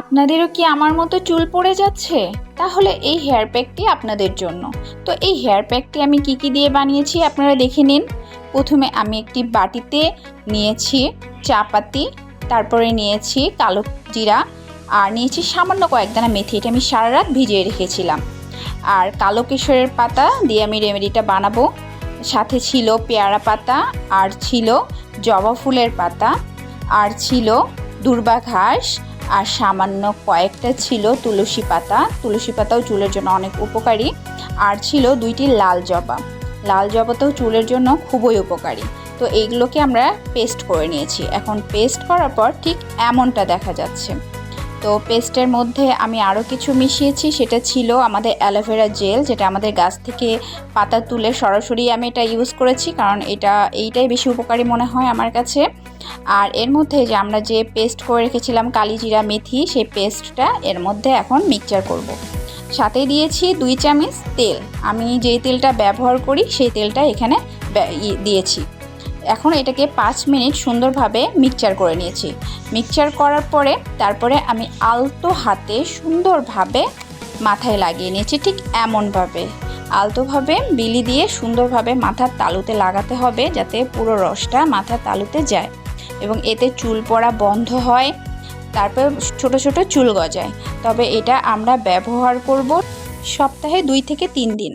আপনাদেরও কি আমার মতো চুল পড়ে যাচ্ছে? তাহলে এই হেয়ার প্যাকটি আপনাদের জন্য। তো এই হেয়ার প্যাকটি আমি কি দিয়ে বানিয়েছি আপনারা দেখে নিন। প্রথমে আমি একটি বাটিতে নিয়েছি চা পাতি, তারপরে নিয়েছি কালো জিরা, আর নিয়েছি সামান্য কয়েকদানা মেথি। এটা আমি সারা রাত ভিজিয়ে রেখেছিলাম। আর কালো কেশরের পাতা দিয়ে আমি রেমেডিটা বানাবো। সাথে ছিল পেয়ারা পাতা, আর ছিল জবা ফুলের পাতা, আর ছিল দূর্বা ঘাস, আর সামান্য কয়েকটা ছিল তুলসী পাতা। তুলসী পাতাও চুলের জন্য অনেক উপকারী। আর ছিল 2টি লাল জবা। লাল জবাটাও চুলের জন্য খুবই উপকারী। তো এইগুলোকে আমরা পেস্ট করে নিয়েছি। এখন পেস্ট করার পর ঠিক এমনটা দেখা যাচ্ছে। তো পেস্টের মধ্যে আমি আরও কিছু মিশিয়েছি, সেটা ছিল আমাদের অ্যালোভেরা জেল, যেটা আমাদের গাছ থেকে পাতা তুলে সরাসরি আমি এটা ইউজ করেছি, কারণ এইটাই বেশি উপকারী মনে হয় আমার কাছে। আর এর মধ্যে যে আমরা যে পেস্ট করে রেখেছিলাম কালিজিরা মেথি, সেই পেস্টটা এর মধ্যে এখন মিক্সচার করব। সাথে দিয়েছি 2 চামচ তেল। আমি যেই তেলটা ব্যবহার করি সেই তেলটা এখানে দিয়েছি। এখন এটাকে 5 মিনিট সুন্দরভাবে মিক্সচার করে নিয়েছি। মিক্সচার করার পরে তারপরে আমি আলতো হাতে সুন্দরভাবে মাথায় লাগিয়ে নিয়েছি। ঠিক এমনভাবে আলতোভাবে বিলি দিয়ে সুন্দরভাবে মাথার তালুতে লাগাতে হবে, যাতে পুরো রসটা মাথার তালুতে যায় এবং এতে চুল পড়া বন্ধ হয়। তারপর ছোট ছোট চুল গজায়। তবে এটা আমরা ব্যবহার করব সপ্তাহে 2 থেকে 3 দিন।